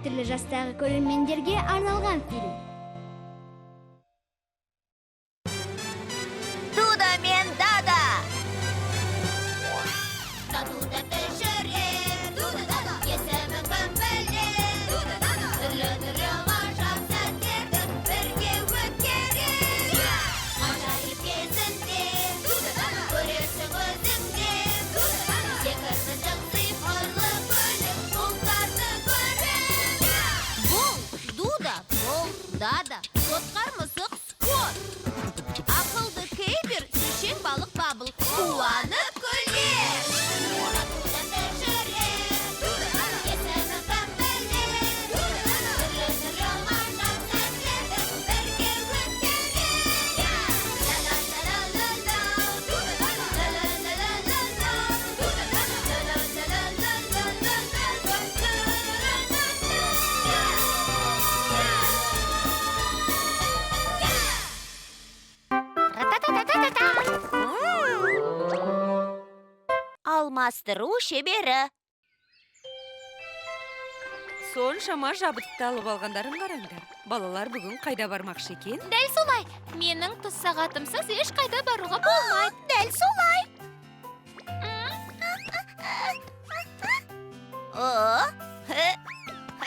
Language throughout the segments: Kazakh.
әртүрлі жастағы көрермендерге арналған фильм. ДудаменДада. Дада, сотқар мысық скот. Ақылды кейбір сүйшен балық бабыл. Қуанып күлер. Алмастыру шебері. Соншама жабдықты алып алғандарын қараңдар. Балалар бүгін қайда бармақшы екен? Дәл солай. Менің тұс сағатымсыз еш қайда баруға болмайды. Дәл солай.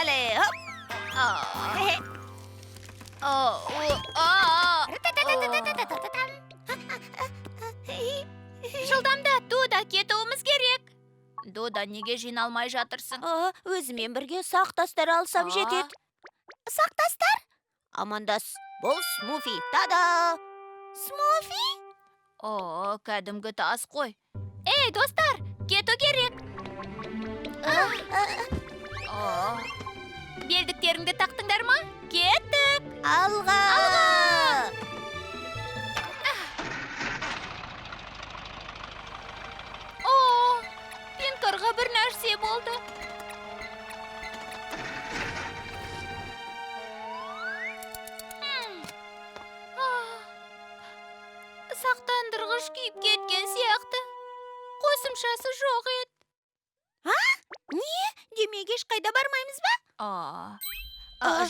Әлі, Жылдамда, Дуда, кетуіміз керек. Дуда, неге жиналмай жатырсың? Өзімен бірге сақтастар алсам жетеді. Сақтастар? Амандас, бұл смуфи. Тада! Смуфи? Кәдімгі тас қой. Ей, достар, кету керек. Белдіктеріңді тақтыңдар ма? Кеттік. Алға! Пинкарға бір нәрсе болды. Сақтандырғыш күйіп кеткен сияқты. Қосымшасы жоқ еді. Не? Демек еш қайда бармаймыз ба?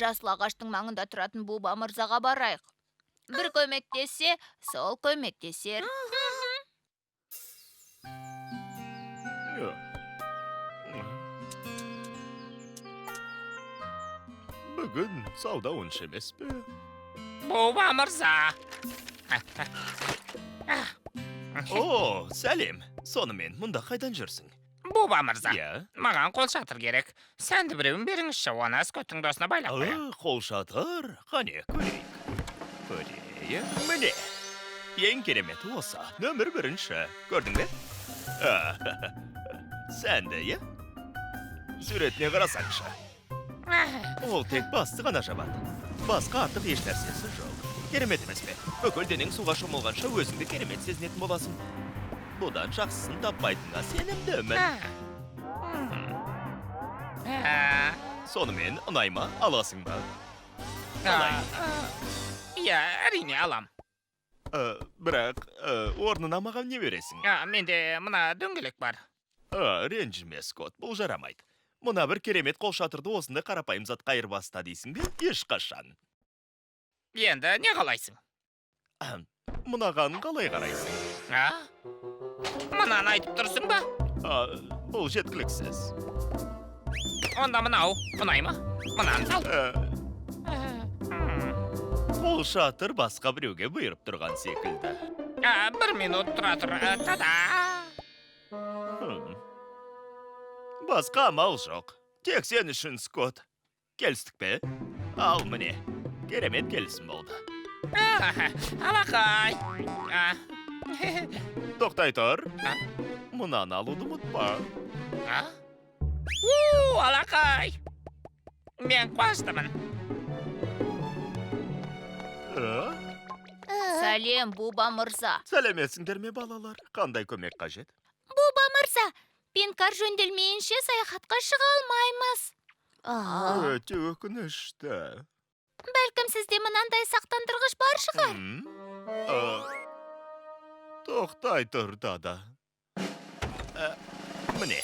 Жасыл ағаштың маңында тұратын Буба мырзаға барайық. Бір көмектесе, сол көмектесер. Бүгін сауда онша емес пе? Буба мырза. О, сәлем. Сонымен, мұнда қайдан жүрсің? Буба мырза. Иә. Маған қол шатыр керек. Сәнді біреуін беріңізші, оны скоттың досына байлап қоям. Қол шатыр. Қане, көрейік. Көрейік. Міне. Ең керемет осы. Нөмір 1-ші. Көрдің бе? Сәнді, е? Суретіне қарасаңшы. Ол тек басты ғана жабады. Басқа артық еш нәрсесі жоқ. Керемет емес пе? Бүкіл денең суға шомылғанша өзіңді керемет сезінетін боласың. Бұдан жақсысын таппайтынға сенімдімін. Сонымен, ұнайма, аласың ба? Иә, әрине алам. Бірақ, орнына маған не бересің? Менде мұна дөңгелек бар. Ренжіме, Скот, бұл жарамайды. Мұна бір керемет қол шатырды осындай қарапайым затқа айырбаста дейсің бе? Ешқашан. Енді не қалайсың? Мұнаған қалай қарайсың? Мұнаны айтып тұрсың ба? Бұл жеткіліксіз. Онда мұнау, мұнай ма? Мұнаны ал. Қол шатыр басқа біреуге бұйырып тұрған секілді. 1 минут тұра тұр. Тада! Басқа амал жоқ. Тек сен үшін, Скот. Келістік пе? Ал міне. Керемет келісім болды. Алақай. Тоқтай тұр. Мұнаны алуды ұмытпа. Алақай. Мен қуаныштымын. Сәлем, Буба мырза. Сәлеметсіңдер ме, балалар? Қандай көмек қажет? Буба мырза, пинкар жөнделмейінше саяхатқа шыға алмаймыз. Өте өкінішті. Бәлкім сізде мынандай сақтандырғыш бар шығар? Тоқтай тұр, Дада. Міне.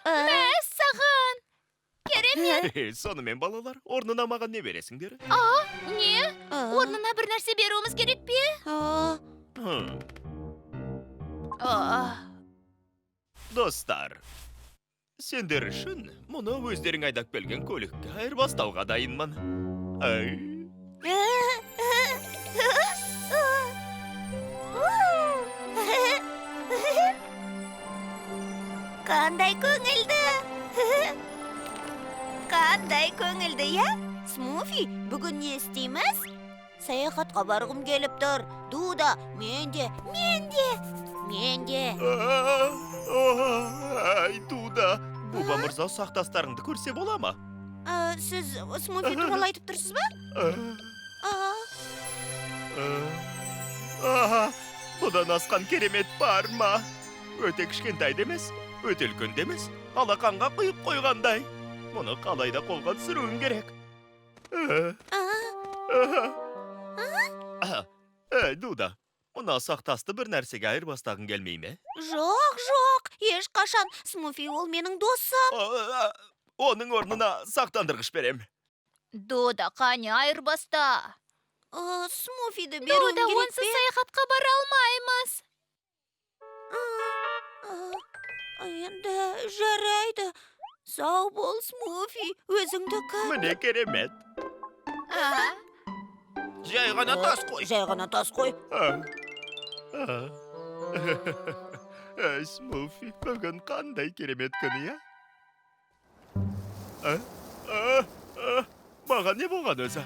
Мәс саған! Керемет! Сонымен балалар, орнына маған не бересіңдер? Не? Орнына бір нәрсе беруіміз керек пе? Достар, сендер үшін мұны өздерің айдап келген көлікке айырбастауға дайынмын. Қандай көңілді. Қандай көңілді, я? Смуфи, бүгін не істейміз? Саяхатқа барғым келіп тұр. Дуда, мен де. Ай, Дуда, Буба мырза сақтастарыңды көрсе бола ма? Сіз Смуфи туралы айтып тұрсыз ба? Бұдан асқан керемет бар ма? Өте кішкентай демес, өте үлкен демес, алақанға құйып қойғандай. Мұны қалайда қолға түсіруім керек. Дуда, мұна сақтасты бір нәрсеге айырбастағың келмей ме? Жоқ, ешқашан. Смуфи ол менің досым. Оның орнына сақтандырғыш берем. Дуда, қане айырбаста. Смуфиді беруім Дуда, керек онсыз пе? саяхатқа бара алмаймыз. Енді жарайды. Сау бол, Смуфи, өзіңдікі. Міне керемет. Жай ғана тас қой. Жай ғана тас қой. Смуфи, бүгін қандай керемет күні, я? Маған не болған өзі?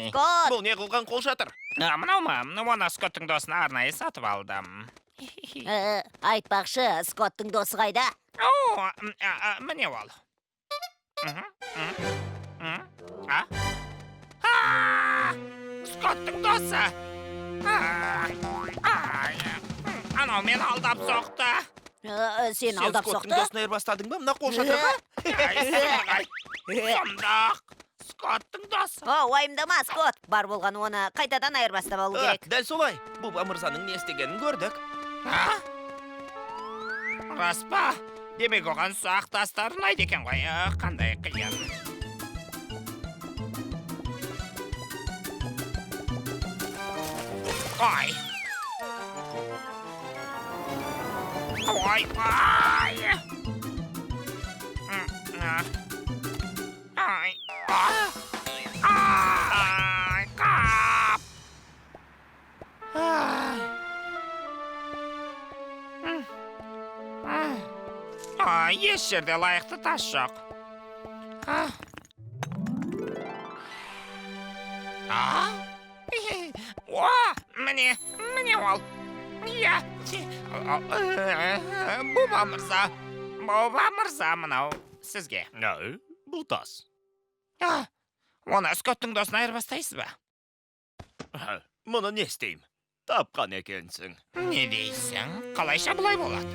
Скот, Бұл не қылған қол жатыр? Мынау ма? Оны Скоттың досына арнайы сатып алдым. айтпақшы, Скоттың досы қайда? Міне ол. Скоттың досы. Анау мен алдап соқты. Сен алдап соқты? досына айырбастадың ба? Мына қол жатырға? Сондақ. Скоттың досы. Уайымдама, Скот. Бар болған оны қайтадан айырбастап алу керек. Дәл солай. Буба мырзаның не істегенін көрдік. Рас па? Демек оған сұрақ тастар ұнайды екен ғой. Қандай қиын. Ой. Қап! Еш жерде лайықты тас жоқ. Міне ол. Буба мырза, мынау сізге. Бұл тас. Оны Скоттың досына айырбастайсыз ба? Мұны не істейм? Тапқан екенсің. Не дейсің? Қалайша бұлай болады?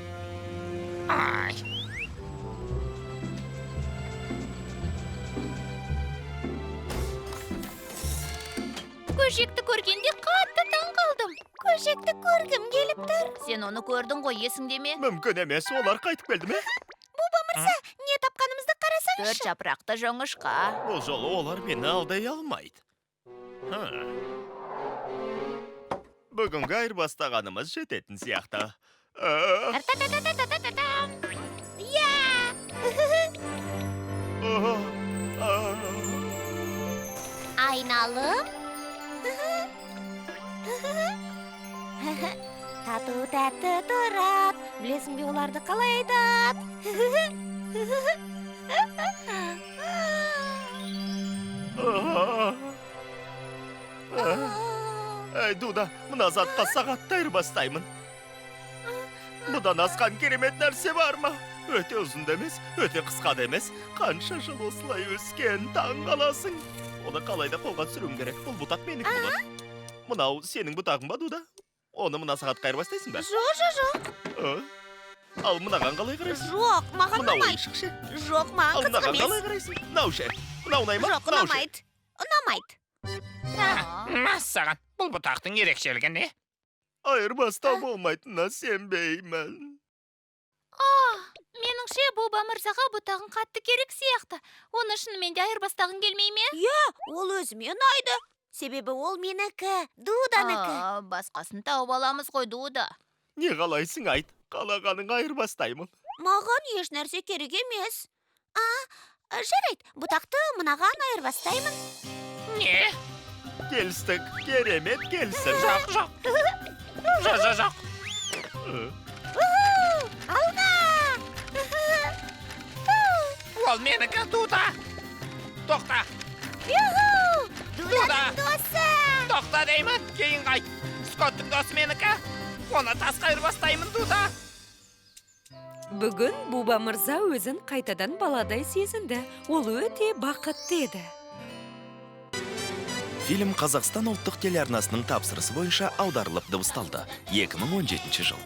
Көшекті көргенде қатты таң қалдым. Көшекті көргім келіп тұр. Сен оны көрдің ғой, есіңде ме? Мүмкін емес, олар қайтып келді ме? Не тапқанымызды қарасаңшы. 4 жапырақты жоңышқа. Бұл жолы олар мені алдай алмайды. Бүгінгі айырбастағанымыз жететін сияқты. Айналым. Тату-тәтті тұрат. Білесің бе оларды қалай айтат? Дуда, мына затқа сағатта айырбастаймын. Бұдан асқан керемет нәрсе бар ма? Өте ұзын емес, өте қысқа емес. Қанша жыл осылай өскен, таң қаласың. Оны қалайда қолға түсіруім керек. Бұл бұтақ менікі болады. Мынау сенің бұтағың ба, Дуда? Оны мына сағатқа айырбастайсың ба? Жоқ. Ал мынаған қалай қарайсың? Жоқ, маған Мынау ұнамайды. ойыншық ше? Жоқ, маған Ал қызық мынаған емес. қалай қарайсың? Мынау ше? Мынау ұнай ма? Жоқ, Мынау ше? ұнамайды. Мәссаған, бұл бұтақтың ерекшелігі не? айырбастау болмайтынына сенбеймін. Меніңше Буба мырзаға бұтағын қатты керек сияқты. Оны шынымен де айырбастағың келмей ме? Ол өзіме ұнайды. Себебі ол менікі, Дуданікі. Басқасын тауып аламыз ғой, Дуда. Не қалайсың айт, қалағаның айырбастаймын. Маған еш нәрсе керек емес. Жарайды, бұтақты мынаған айырбастаймын. Не? Келістік, керемет келсін. Жоқ. Алға! Ол менікі, Дуда. Тоқта. Дуданың досы! Тоқта деймін, кейін қайт. Скоттың досы менікі. Оны тасқа айырбастаймын, Дуда. Бүгін Буба мырза өзін қайтадан баладай сезінді. Ол өте бақытты еді. Фильм Қазақстан ұлттық телеарнасының тапсырысы бойынша аударылып дыбысталды. 2017 жыл.